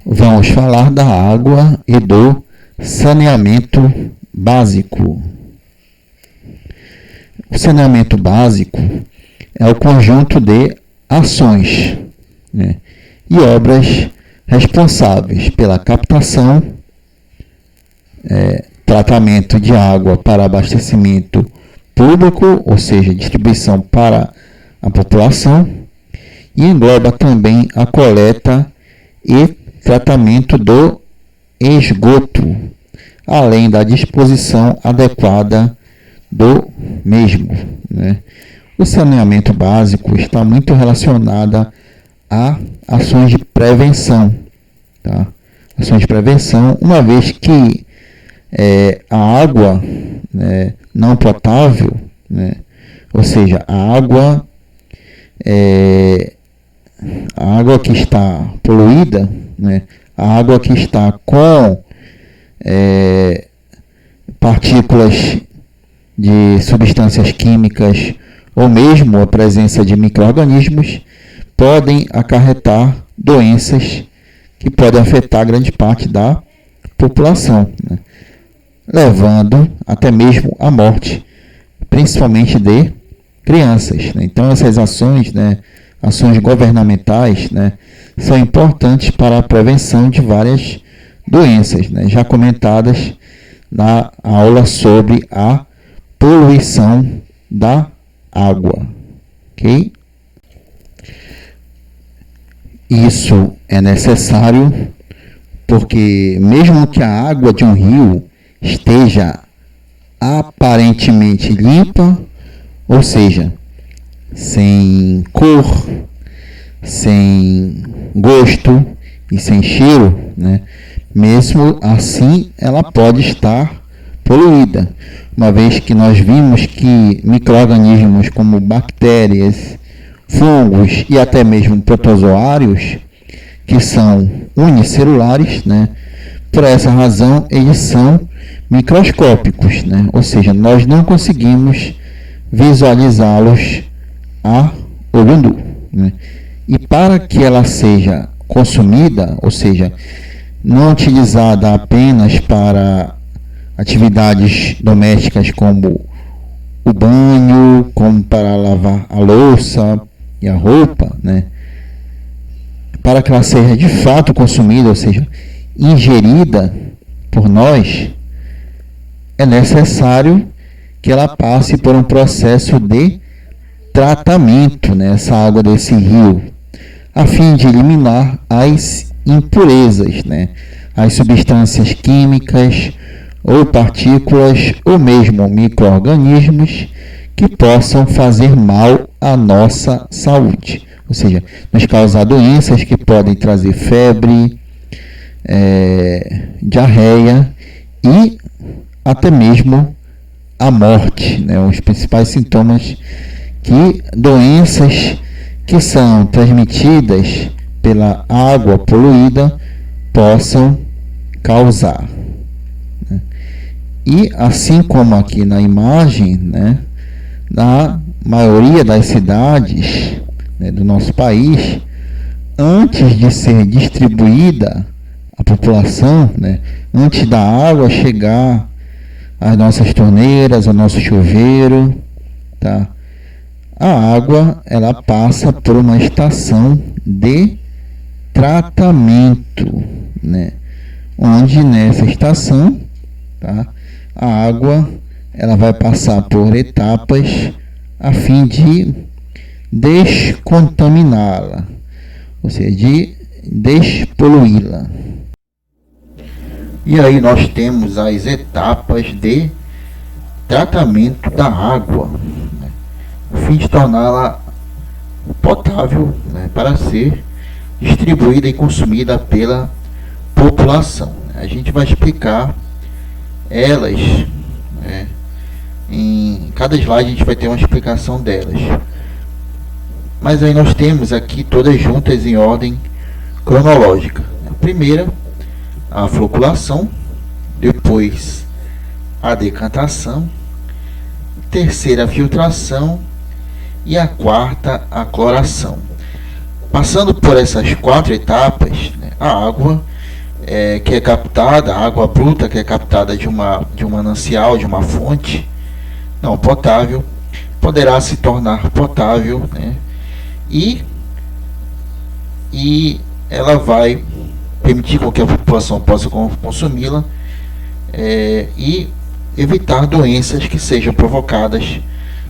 Vamos falar da água e do saneamento básico. O saneamento básico é o conjunto de ações, e obras responsáveis pela captação, tratamento de água para abastecimento público, ou seja, distribuição para a população, e engloba também a coleta e tratamento do esgoto, além da disposição adequada do mesmo. O saneamento básico está muito relacionado a ações de prevenção. Tá? Ações de prevenção, uma vez que a água não potável, ou seja, a água que está poluída, a água que está com partículas de substâncias químicas ou mesmo a presença de micro-organismos podem acarretar doenças que podem afetar grande parte da população, levando até mesmo à morte, principalmente de crianças. Então essas ações, ações governamentais, são importantes para a prevenção de várias doenças, já comentadas na aula sobre a poluição da água, ok? Isso é necessário porque mesmo que a água de um rio esteja aparentemente limpa, ou seja, sem cor, sem gosto e sem cheiro, mesmo assim ela pode estar poluída, uma vez que nós vimos que micro-organismos como bactérias, fungos e até mesmo protozoários, que são unicelulares, por essa razão eles são microscópicos, ou seja, nós não conseguimos visualizá-los a olho nu. E para que ela seja consumida, ou seja, não utilizada apenas para atividades domésticas como o banho, como para lavar a louça e a roupa, para que ela seja de fato consumida, ou seja, ingerida por nós, é necessário que ela passe por um processo de tratamento, essa água desse rio, a fim de eliminar as impurezas, as substâncias químicas ou partículas ou mesmo micro-organismos que possam fazer mal à nossa saúde, ou seja, nos causar doenças que podem trazer febre, diarreia e até mesmo a morte, os principais sintomas que doenças que são transmitidas pela água poluída possam causar. E assim como aqui na imagem, na maioria das cidades do nosso país, antes de ser distribuída à população, antes da água chegar às nossas torneiras, ao nosso chuveiro, tá? A água ela passa por uma estação de tratamento, onde nessa estação, tá, a água ela vai passar por etapas a fim de descontaminá-la, ou seja, de despoluí-la. E aí nós temos as etapas de tratamento da água, a fim de torná-la potável, para ser distribuída e consumida pela população. A gente vai explicar elas, em cada slide a gente vai ter uma explicação delas, mas aí nós temos aqui todas juntas em ordem cronológica. A primeira, a floculação, depois a decantação, terceira, a filtração e a quarta, a cloração. Passando por essas 4 etapas, a água que é captada, a água bruta que é captada de um manancial, de uma fonte não potável, poderá se tornar potável, né? E ela vai permitir com que a população possa consumi-la, e evitar doenças que sejam provocadas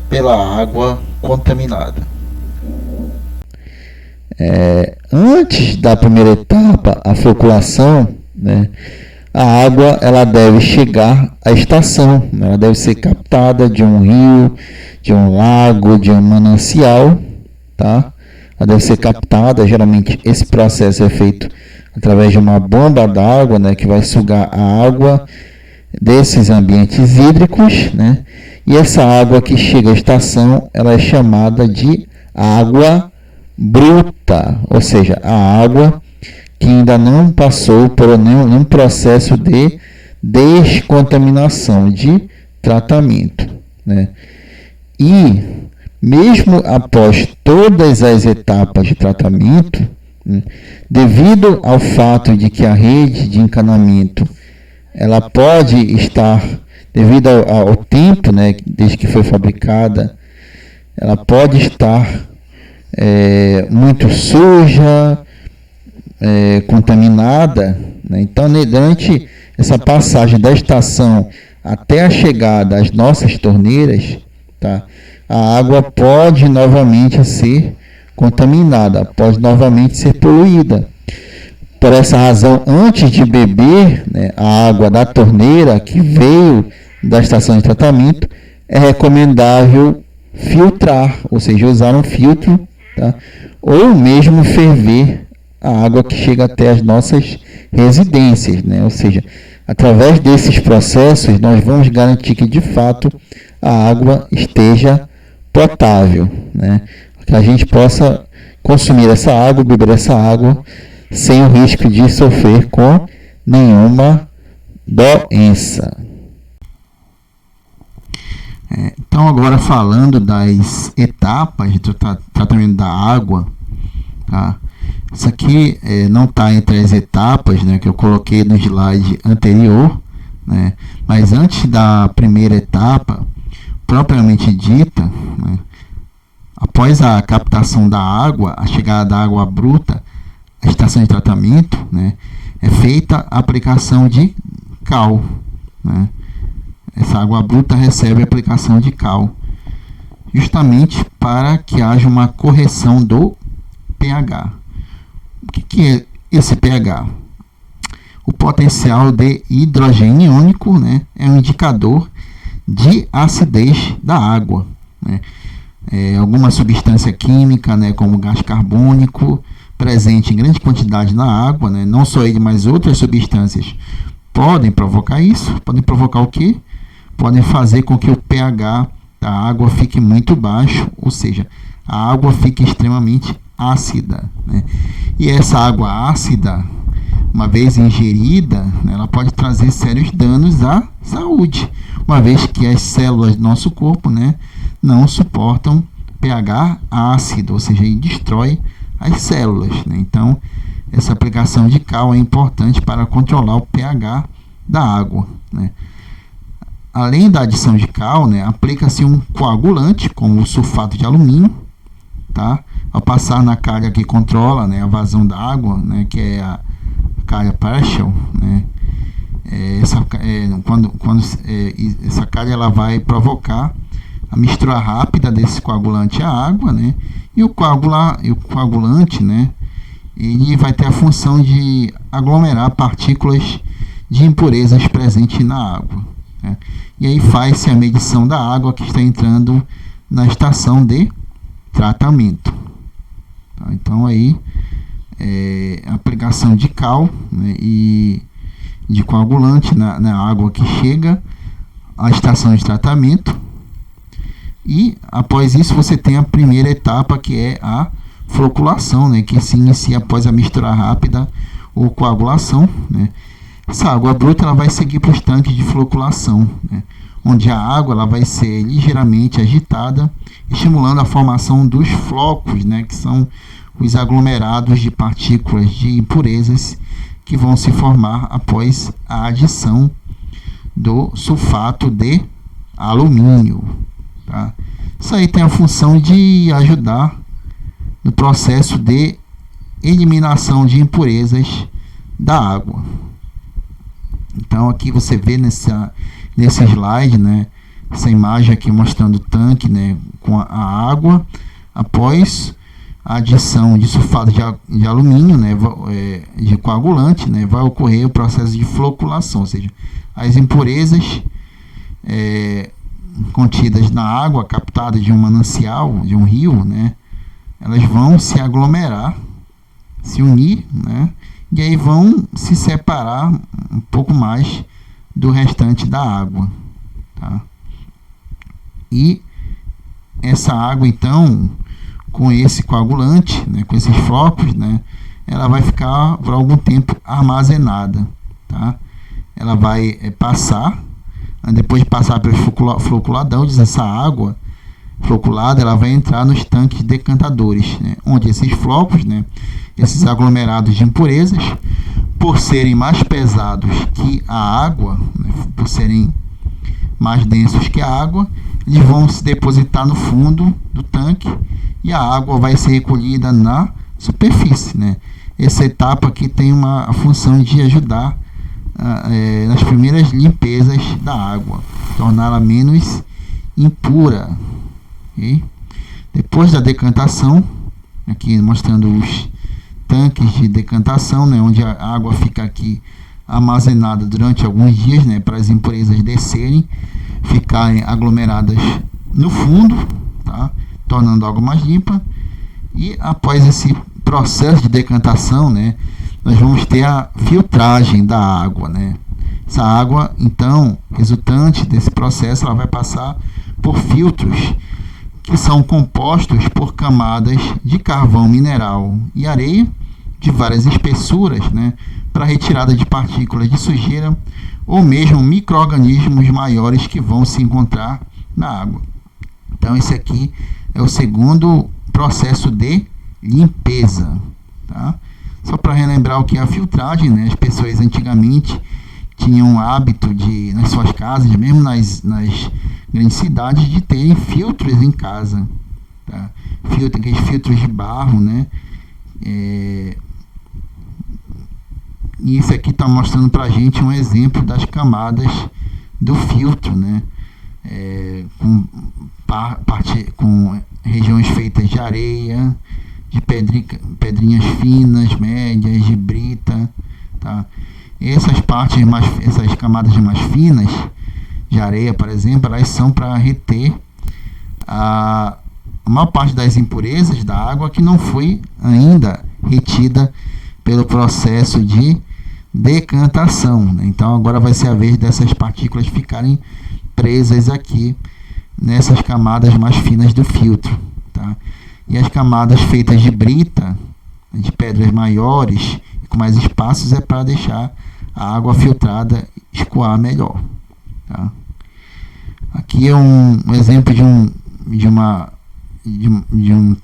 pela água contaminada. Antes da primeira etapa, a floculação, né, a água ela deve chegar à estação, né, ela deve ser captada de um rio, de um lago, de um manancial, tá? Ela deve ser captada, geralmente esse processo é feito através de uma bomba d'água, né, que vai sugar a água desses ambientes hídricos, né? E essa água que chega à estação, ela é chamada de água bruta, ou seja, a água que ainda não passou por nenhum processo de descontaminação, de tratamento, né? E mesmo após todas as etapas de tratamento, né, devido ao fato de que a rede de encanamento ela pode estar, devido ao tempo, né, desde que foi fabricada, ela pode estar muito suja, contaminada, né? Então, durante essa passagem da estação até a chegada às nossas torneiras, tá, a água pode novamente ser contaminada, pode novamente ser poluída. Por essa razão, antes de beber, né, a água da torneira que veio da estação de tratamento, é recomendável filtrar, ou seja, usar um filtro, tá? Ou mesmo ferver a água que chega até as nossas residências, né? Ou seja, através desses processos, nós vamos garantir que, de fato, a água esteja potável, né? Que a gente possa consumir essa água, beber essa água, sem o risco de sofrer com nenhuma doença. Então, agora falando das etapas de tratamento da água, tá? Isso aqui não está entre as etapas, né, que eu coloquei no slide anterior, né? Mas antes da primeira etapa, propriamente dita, né, após a captação da água, a chegada da água bruta, a estação de tratamento, né, é feita a aplicação de cal, né? Essa água bruta recebe a aplicação de cal, justamente para que haja uma correção do pH. O que é esse pH? O potencial de hidrogênio iônico, né, é um indicador de acidez da água, né? Alguma substância química, né, como gás carbônico, presente em grande quantidade na água, né, não só ele, mas outras substâncias podem provocar isso. Podem provocar o quê? Podem fazer com que o pH da água fique muito baixo, ou seja, a água fique extremamente ácida, né? E essa água ácida, uma vez ingerida, né, ela pode trazer sérios danos à saúde, uma vez que as células do nosso corpo, né, não suportam pH ácido, ou seja, ele destrói as células, né? Então, essa aplicação de cal é importante para controlar o pH da água, né? Além da adição de cal, né, aplica-se um coagulante, como o sulfato de alumínio, tá? Ao passar na calha que controla, né, a vazão da água, né, que é a calha partial, né, essa calha ela vai provocar a mistura rápida desse coagulante à água, né, e o coagulante, né, ele vai ter a função de aglomerar partículas de impurezas presentes na água, né? E aí faz-se a medição da água que está entrando na estação de tratamento. Tá? Então aí a aplicação de cal, né, e de coagulante na água que chega à estação de tratamento. E após isso você tem a primeira etapa, que é a floculação, né, que se inicia após a mistura rápida ou coagulação, né. Essa água bruta ela vai seguir para os tanques de floculação, né, onde a água ela vai ser ligeiramente agitada, estimulando a formação dos flocos, né, que são os aglomerados de partículas de impurezas que vão se formar após a adição do sulfato de alumínio. Tá? Isso aí tem a função de ajudar no processo de eliminação de impurezas da água. Então aqui você vê nesse slide, né, essa imagem aqui mostrando o tanque, né, com a água após a adição de sulfato de alumínio, né, de coagulante, né, vai ocorrer o processo de floculação, ou seja, as impurezas contidas na água captada de um manancial, de um rio, né, elas vão se aglomerar, se unir, né, e aí vão se separar um pouco mais do restante da água. Tá? E essa água, então, com esse coagulante, né, com esses flocos, né, ela vai ficar por algum tempo armazenada. Tá? Ela vai passar, depois de passar pelo floculadão, essa água floculada, ela vai entrar nos tanques decantadores, né, onde esses flocos, né, esses aglomerados de impurezas, por serem mais pesados que a água, né, por serem mais densos que a água, eles vão se depositar no fundo do tanque e a água vai ser recolhida na superfície, né? Essa etapa aqui tem a função de ajudar nas primeiras limpezas da água, torná-la menos impura. Okay? Depois da decantação, aqui mostrando os tanques de decantação, né, onde a água fica aqui armazenada durante alguns dias, né, para as impurezas descerem, ficarem aglomeradas no fundo, tá, tornando a água mais limpa. E após esse processo de decantação, né, nós vamos ter a filtragem da água, né. Essa água, então, resultante desse processo, ela vai passar por filtros que são compostos por camadas de carvão mineral e areia de várias espessuras, né, para retirada de partículas de sujeira ou mesmo micro-organismos maiores que vão se encontrar na água. Então esse aqui é o segundo processo de limpeza. Tá? Só para relembrar o que é a filtragem, né, as pessoas antigamente tinham o hábito de, nas suas casas, mesmo nas grandes cidades, de terem filtros em casa. Tá? Aqueles filtros de barro, né? E isso aqui está mostrando para a gente um exemplo das camadas do filtro, né? Com regiões feitas de areia, de pedrinhas finas, médias, de brita. Tá? Essas camadas mais finas de areia, por exemplo, elas são para reter a maior parte das impurezas da água que não foi ainda retida pelo processo de decantação, né? Então agora vai ser a vez dessas partículas ficarem presas aqui nessas camadas mais finas do filtro. Tá? E as camadas feitas de brita, de pedras maiores e com mais espaços, é para deixar a água filtrada escoar melhor. Tá? Aqui é um exemplo de um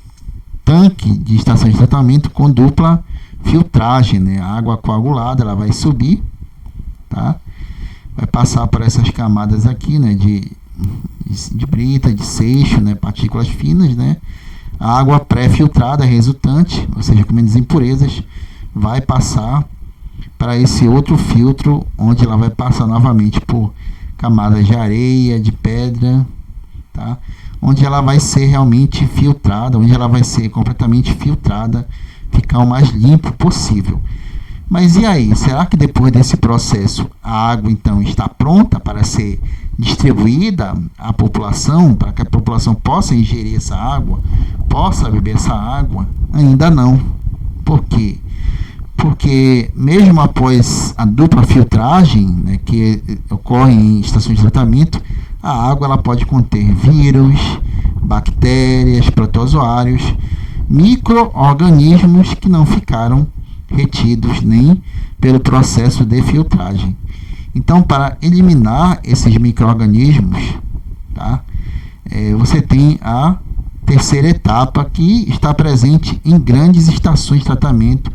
tanque de estação de tratamento com dupla filtragem, né? A água coagulada, ela vai subir, tá? Vai passar por essas camadas aqui, né? De brita, de seixo, né? Partículas finas, né? A água pré-filtrada resultante, ou seja, com menos impurezas, vai passar para esse outro filtro, onde ela vai passar novamente por camadas de areia, de pedra, tá? Onde ela vai ser realmente filtrada, onde ela vai ser completamente filtrada, ficar o mais limpo possível. Mas e aí, será que depois desse processo a água então está pronta para ser distribuída à população, para que a população possa ingerir essa água, possa beber essa água? Ainda não. Por quê? Porque mesmo após a dupla filtragem, né, que ocorre em estações de tratamento, a água ela pode conter vírus, bactérias, protozoários, micro-organismos que não ficaram retidos nem pelo processo de filtragem. Então, para eliminar esses micro-organismos, tá, você tem a terceira etapa, que está presente em grandes estações de tratamento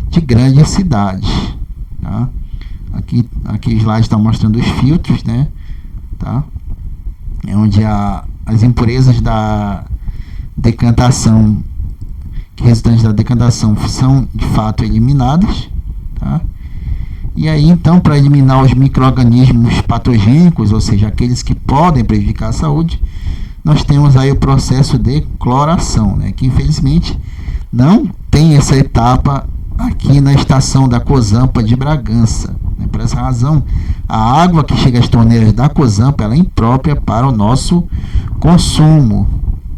de grandes cidades. tá? Aqui o slide está mostrando os filtros, né? Tá? É onde as impurezas da decantação, resultantes da decantação, são de fato eliminadas, tá? E aí, então, para eliminar os micro-organismos patogênicos, ou seja, aqueles que podem prejudicar a saúde, nós temos aí o processo de cloração, né? Que infelizmente não tem essa etapa aqui na estação da Cozampa de Bragança, né? Por essa razão, a água que chega às torneiras da Cozampa, ela é imprópria para o nosso consumo,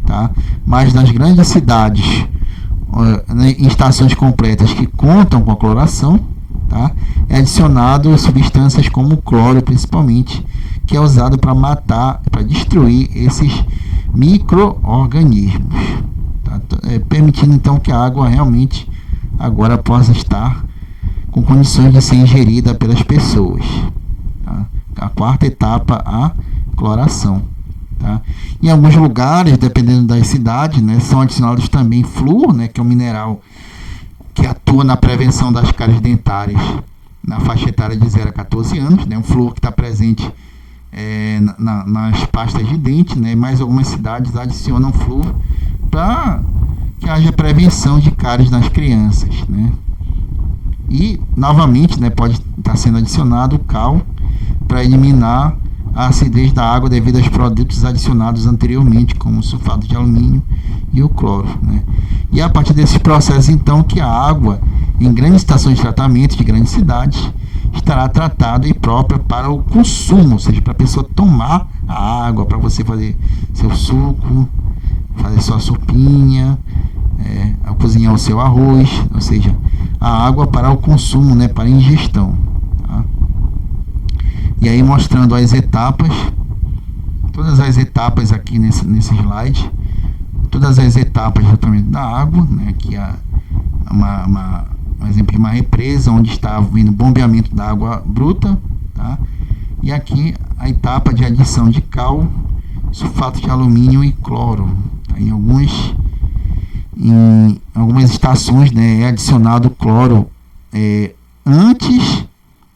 tá? Mas nas grandes cidades, em estações completas que contam com a cloração, tá? É adicionado substâncias como o cloro, principalmente, que é usado para matar, para destruir esses micro-organismos, tá? Permitindo então que a água realmente agora possa estar com condições de ser ingerida pelas pessoas, tá? A quarta etapa, a cloração, tá? Em alguns lugares, dependendo das cidades, né, são adicionados também flúor, né, que é um mineral que atua na prevenção das cáries dentárias na faixa etária de 0 a 14 anos, né? Um flúor que está presente nas pastas de dente, né? Mais algumas cidades adicionam flúor para que haja prevenção de cáries nas crianças, né? E, novamente, né, pode estar sendo adicionado o cal para eliminar a acidez da água devido aos produtos adicionados anteriormente, como o sulfato de alumínio e o cloro, né? E a partir desses processos, então, que a água em grandes estações de tratamento de grandes cidades estará tratada e própria para o consumo, ou seja, para a pessoa tomar a água, para você fazer seu suco, fazer sua sopinha, cozinhar o seu arroz, ou seja, a água para o consumo, né, para a ingestão, tá? E aí mostrando as etapas, todas as etapas aqui nesse slide, todas as etapas de tratamento da água, né? Aqui um exemplo de uma represa onde está havendo bombeamento da água bruta, tá? E aqui a etapa de adição de cal, sulfato de alumínio e cloro, tá? Em algumas estações, né, é adicionado cloro antes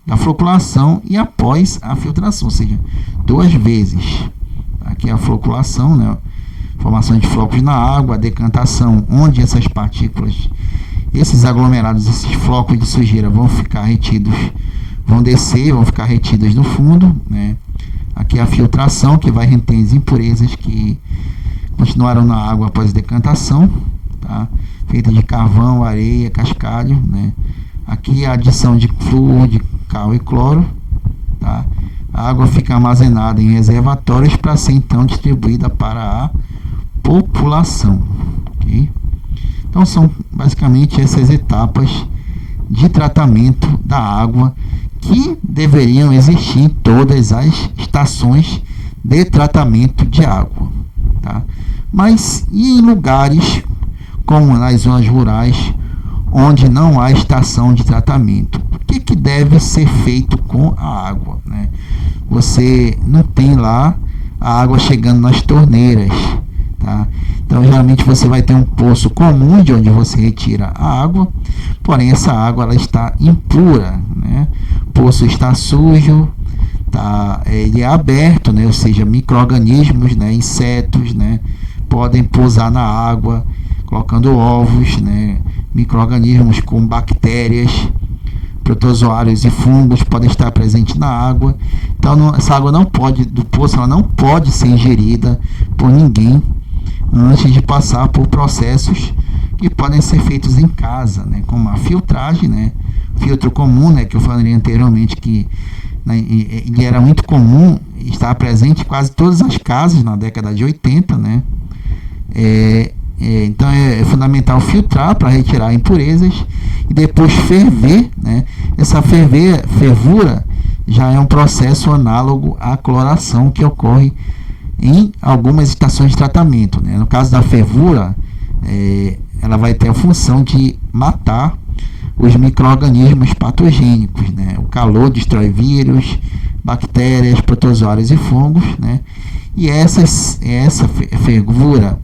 da floculação e após a filtração, ou seja, 2 vezes. Aqui é a floculação, né, formação de flocos na água, a decantação, onde essas partículas, esses aglomerados, esses flocos de sujeira vão ficar retidos, vão descer, vão ficar retidos no fundo, né? Aqui é a filtração, que vai reter as impurezas que continuaram na água após a decantação, tá? Feita de carvão, areia, cascalho, né? Aqui a adição de flúor, de cal e cloro, tá? A água fica armazenada em reservatórios para ser então distribuída para a população, ok? Então são basicamente essas etapas de tratamento da água que deveriam existir em todas as estações de tratamento de água, tá? Mas e em lugares como nas zonas rurais, onde não há estação de tratamento, o que deve ser feito com a água, né? Você não tem lá a água chegando nas torneiras, tá? Então geralmente você vai ter um poço comum de onde você retira a água, porém essa água ela está impura, né? O poço está sujo, tá? Ele é aberto, né? Ou seja, micro-organismos, né? Insetos, né? Podem pousar na água, colocando ovos, né? Micro-organismos com bactérias, protozoários e fungos podem estar presentes na água. Então essa água não pode, do poço, ela não pode ser ingerida por ninguém antes de passar por processos que podem ser feitos em casa, né? Como a filtragem, né? Filtro comum, né? Que eu falei anteriormente que, né, ele era muito comum, estava presente em quase todas as casas na década de 80, né? Então é fundamental filtrar para retirar impurezas e depois ferver, né? Essa fervura já é um processo análogo à cloração que ocorre em algumas estações de tratamento, né? No caso da fervura, ela vai ter a função de matar os micro-organismos patogênicos, né? O calor destrói vírus, bactérias, protozoários e fungos, né? E essa fervura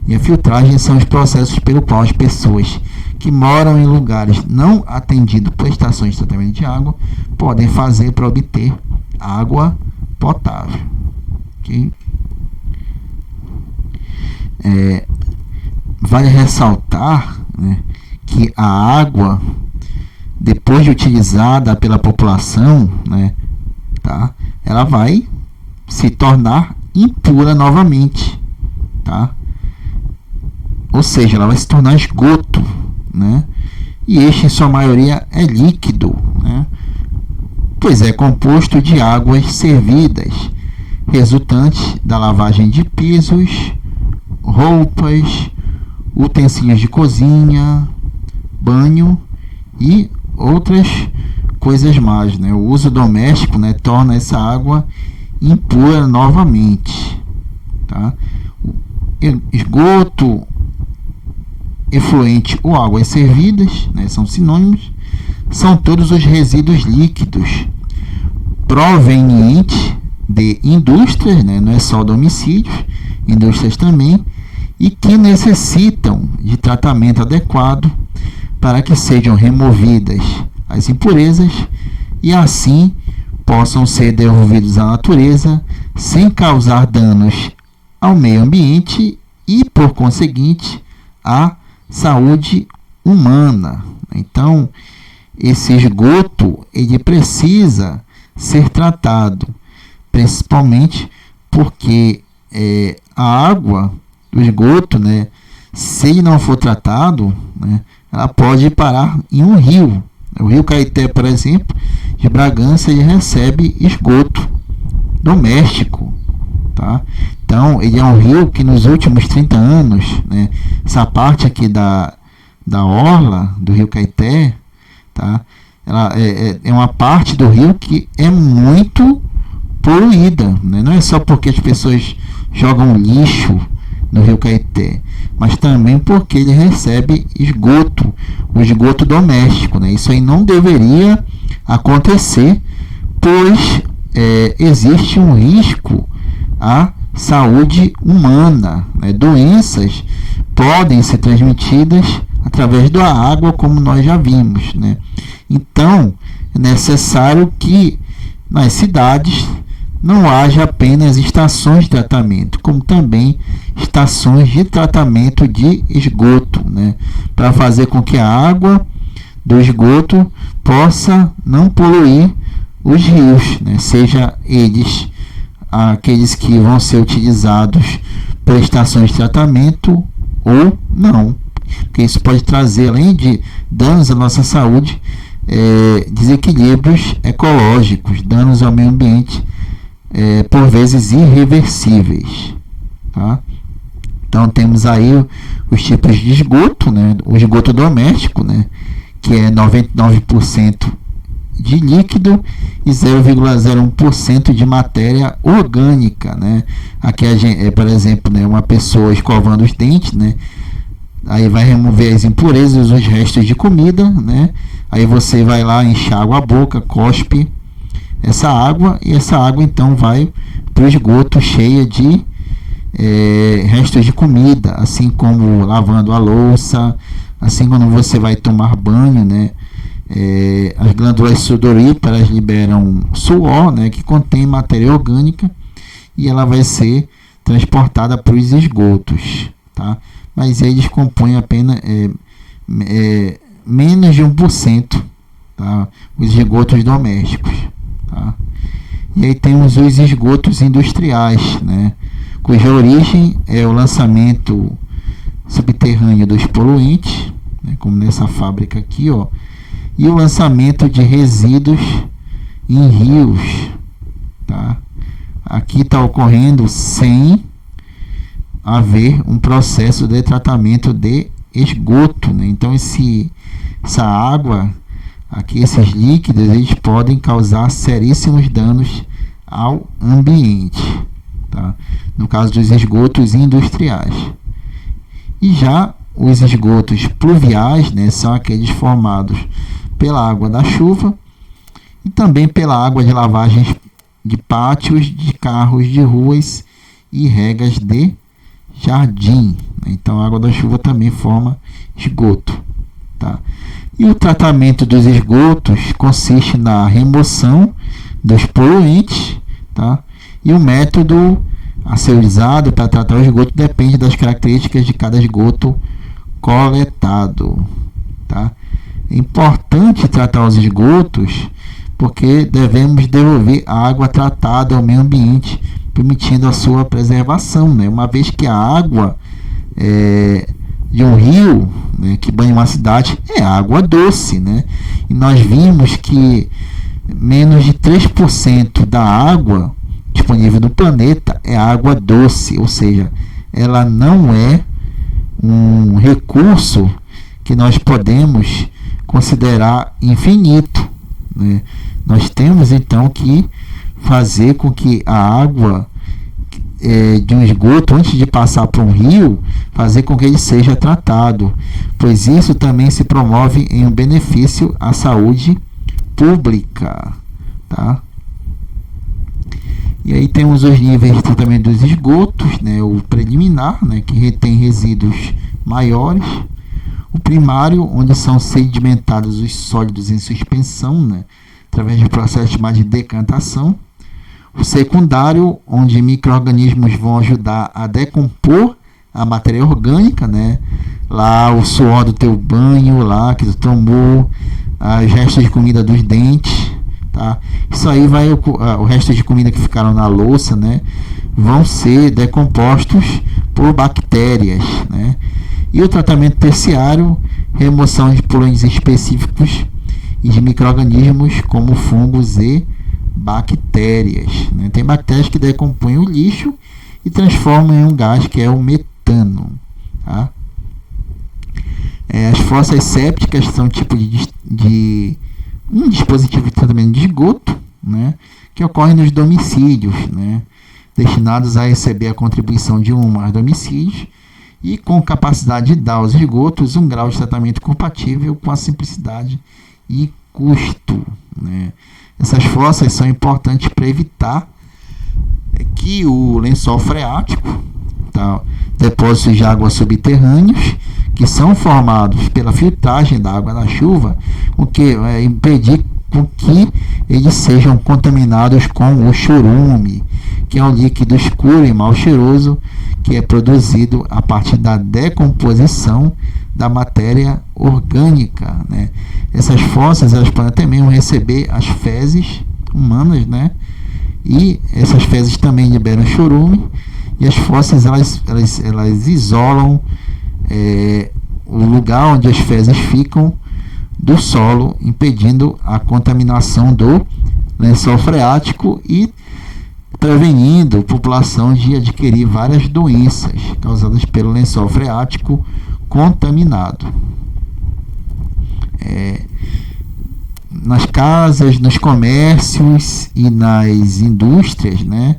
e a filtragem são os processos pelo qual as pessoas que moram em lugares não atendidos por estações de tratamento de água podem fazer para obter água potável. Okay? Vale ressaltar, né, que a água, depois de utilizada pela população, né, tá, ela vai se tornar impura novamente, tá? Ou seja, ela vai se tornar esgoto, né? E este, em sua maioria, é líquido, né? Pois é composto de águas servidas, resultantes da lavagem de pisos, roupas, utensílios de cozinha, banho e outras coisas mais, né? O uso doméstico, né, torna essa água impura novamente, tá? Esgoto, efluente ou águas servidas, né, são sinônimos, são todos os resíduos líquidos provenientes de indústrias, né, não é só domicílios, indústrias também, e que necessitam de tratamento adequado para que sejam removidas as impurezas e assim possam ser devolvidos à natureza sem causar danos ao meio ambiente e, por conseguinte, à saúde humana. Então, esse esgoto ele precisa ser tratado, principalmente porque a água do esgoto, né, se ele não for tratado, né, ela pode parar em um rio. O rio Caeté, por exemplo, de Bragança, ele recebe esgoto doméstico, tá? Então, ele é um rio que nos últimos 30 anos, né, essa parte aqui da orla do rio Caeté, tá? Ela é uma parte do rio que é muito poluída, né? Não é só porque as pessoas jogam lixo no rio Caeté, mas também porque ele recebe esgoto, o esgoto doméstico, né? Isso aí não deveria acontecer, pois existe um risco à saúde humana, né? Doenças podem ser transmitidas através da água, como nós já vimos, né? Então, é necessário que nas cidades não haja apenas estações de tratamento, como também estações de tratamento de esgoto, né? Para fazer com que a água do esgoto possa não poluir os rios, né? Seja eles aqueles que vão ser utilizados por estações de tratamento ou não, porque isso pode trazer, além de danos à nossa saúde, desequilíbrios ecológicos, danos ao meio ambiente, por vezes irreversíveis, tá? Então temos aí os tipos de esgoto, né? O esgoto doméstico, né, que é 99% de líquido e 0,01% de matéria orgânica, né? Aqui a gente, por exemplo, né, uma pessoa escovando os dentes, né, aí vai remover as impurezas, os restos de comida, né? Aí você vai lá, enxágua a boca, cospe essa água, e essa água então vai para o esgoto cheia de restos de comida, assim como lavando a louça, assim quando você vai tomar banho, né? As glândulas sudoríparas liberam suor, né, que contém matéria orgânica, e ela vai ser transportada para os esgotos, tá? Mas eles compõem apenas menos de 1%, tá? Os esgotos domésticos, tá? E aí temos os esgotos industriais, né, cuja origem é o lançamento subterrâneo dos poluentes, né, como nessa fábrica aqui, ó, e o lançamento de resíduos em rios, tá? Aqui está ocorrendo sem haver um processo de tratamento de esgoto, né? Então essa água aqui, esses líquidos, eles podem causar seríssimos danos ao ambiente, tá? No caso dos esgotos industriais. E já os esgotos pluviais, né, são aqueles formados pela água da chuva e também pela água de lavagens de pátios, de carros, de ruas e regas de jardim, né? Então a água da chuva também forma esgoto, tá? E o tratamento dos esgotos consiste na remoção dos poluentes, tá? E o método a ser usado para tratar o esgoto depende das características de cada esgoto coletado, tá? É importante tratar os esgotos porque devemos devolver a água tratada ao meio ambiente, permitindo a sua preservação, né? Uma vez que a água de um rio, né, que banha uma cidade é água doce, né? E nós vimos que menos de 3% da água disponível no planeta é água doce, ou seja, ela não é um recurso que nós podemos considerar infinito, né? Nós temos então que fazer com que a água de um esgoto, antes de passar por um rio, fazer com que ele seja tratado, pois isso também se promove em um benefício à saúde pública, tá? E aí temos os níveis de tratamento dos esgotos, né? O preliminar, né, que retém resíduos maiores, o primário, onde são sedimentados os sólidos em suspensão, né, através de processo chamado de decantação, o secundário, onde micro-organismos vão ajudar a decompor a matéria orgânica, né? Lá o suor do teu banho, lá que tu tomou, os restos de comida dos dentes, tá? Isso aí vai, o resto de comida que ficaram na louça, né, vão ser decompostos por bactérias, né? E o tratamento terciário, remoção de poluentes específicos e de micro-organismos como fungos e bactérias, né? Tem bactérias que decompõem o lixo e transformam em um gás que é o metano, tá? As fossas sépticas são um tipo de um dispositivo de tratamento de esgoto, né, que ocorre nos domicílios, né, destinados a receber a contribuição de um ou mais domicílios e com capacidade de dar aos esgotos um grau de tratamento compatível com a simplicidade e custo, né. Essas fossas são importantes para evitar que o lençol freático, tá, depósitos de água subterrâneos, que são formados pela filtragem da água da chuva, o que impedir com que eles sejam contaminados com o chorume, que é um líquido escuro e mal cheiroso, que é produzido a partir da decomposição da matéria orgânica, né? Essas fossas, elas podem até mesmo receber as fezes humanas, né? E essas fezes também liberam chorume, e as fossas elas isolam o lugar onde as fezes ficam do solo, impedindo a contaminação do lençol freático e prevenindo a população de adquirir várias doenças causadas pelo lençol freático contaminado. Nas casas, nos comércios e nas indústrias, né,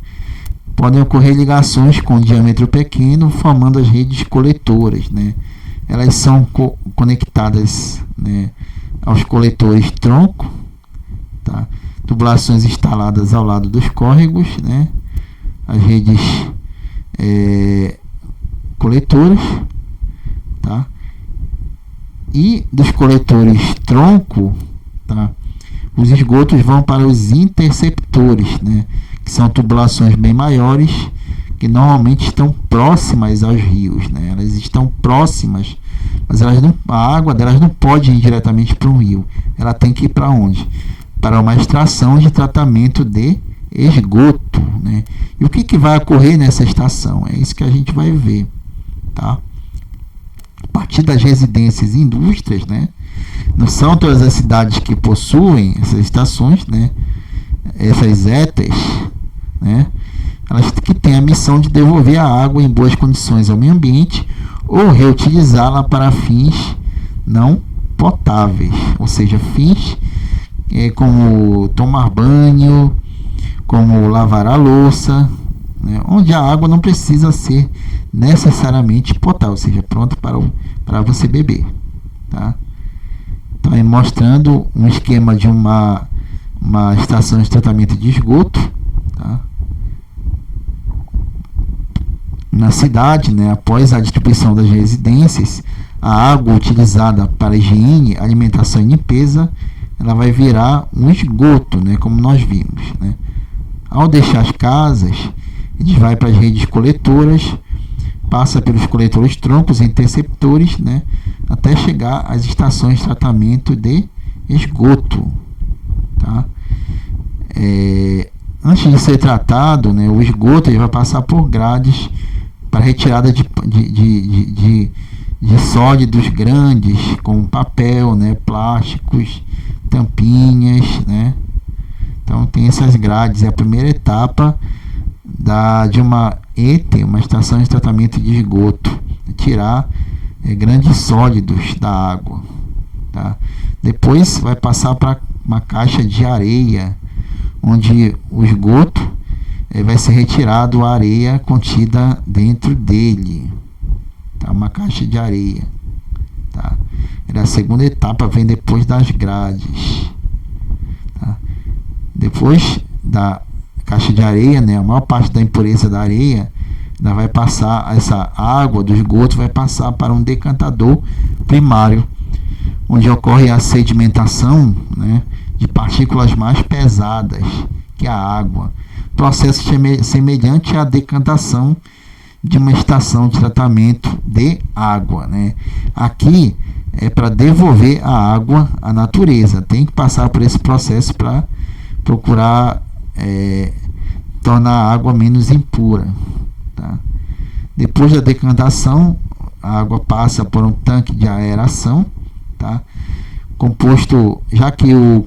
podem ocorrer ligações com diâmetro pequeno, formando as redes coletoras, né? Elas são conectadas, né, aos coletores tronco, tá? Tubulações instaladas ao lado dos córregos, né? As redes coletoras, tá? E dos coletores tronco, tá, os esgotos vão para os interceptores, né, que são tubulações bem maiores, que normalmente estão próximas aos rios, né? Elas estão próximas, mas a água delas não pode ir diretamente para um rio. Ela tem que ir para onde? Para uma estação de tratamento de esgoto, né? E o que vai ocorrer nessa estação? É isso que a gente vai ver, tá? A partir das residências e indústrias, né? Não são todas as cidades que possuem essas estações, né? Essas ETEs, né? Elas que têm a missão de devolver a água em boas condições ao meio ambiente ou reutilizá-la para fins não potáveis, ou seja, fins como tomar banho, como lavar a louça, né, onde a água não precisa ser necessariamente potável, ou seja, pronta para você beber, tá? Então, aí mostrando um esquema de uma estação de tratamento de esgoto, tá? Na cidade, né, após a distribuição das residências, a água utilizada para higiene, alimentação e limpeza, ela vai virar um esgoto, né, como nós vimos, né? Ao deixar as casas, ele vai para as redes coletoras, passa pelos coletores troncos e interceptores, né, até chegar às estações de tratamento de esgoto, tá? Antes de ser tratado, né, o esgoto ele vai passar por grades para retirada de sólidos grandes, como papel, né, plásticos, tampinhas, né? Então tem essas grades, é a primeira etapa de uma ET, uma estação de tratamento de esgoto, tirar grandes sólidos da água, tá? Depois vai passar para uma caixa de areia, onde o esgoto vai ser retirado a areia contida dentro dele, tá? Uma caixa de areia, tá? A segunda etapa vem depois das grades, tá? Depois da caixa de areia, né, a maior parte da impureza da areia ainda vai passar, essa água do esgoto vai passar para um decantador primário, onde ocorre a sedimentação, né, de partículas mais pesadas que a água, processo semelhante à decantação de uma estação de tratamento de água, né? Aqui é para devolver a água à natureza, tem que passar por esse processo para procurar tornar a água menos impura, tá? Depois da decantação, a água passa por um tanque de aeração, tá? Composto, já que o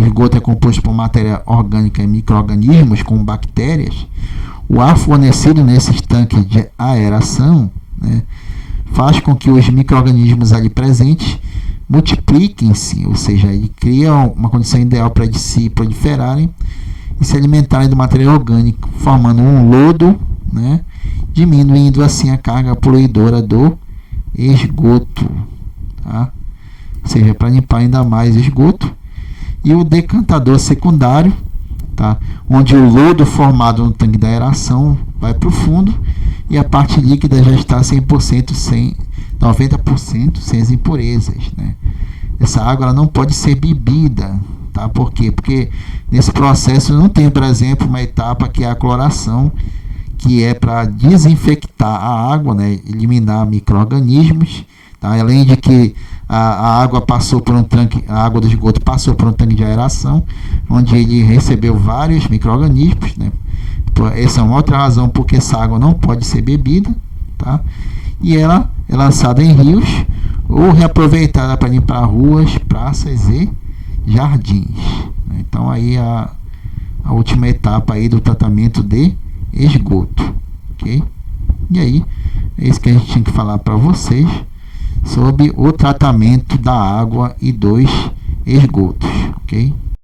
esgoto é composto por matéria orgânica e micro-organismos, como bactérias, o ar fornecido nesses tanques de aeração, né, faz com que os micro-organismos ali presentes multipliquem-se, ou seja, ele cria uma condição ideal para eles se proliferarem e se alimentarem do material orgânico, formando um lodo, né, diminuindo assim a carga poluidora do esgoto, tá? Ou seja, para limpar ainda mais esgoto. E o decantador secundário, tá? Onde o lodo formado no tanque da aeração vai para o fundo e a parte líquida já está 100% sem 90% sem as impurezas, né? Essa água ela não pode ser bebida, tá? Por quê? Porque nesse processo não tem, por exemplo, uma etapa que é a cloração, que é para desinfectar a água, né? Eliminar micro-organismos, tá? Além de que a água passou por um tanque, a água do esgoto passou por um tanque de aeração, onde ele recebeu vários micro-organismos, né? Essa é uma outra razão porque essa água não pode ser bebida, tá? E ela é lançada em rios ou reaproveitada para limpar ruas, praças e jardins, né? Então aí a última etapa aí do tratamento de esgoto, ok? E aí é isso que a gente tinha que falar para vocês sobre o tratamento da água e dos esgotos, ok?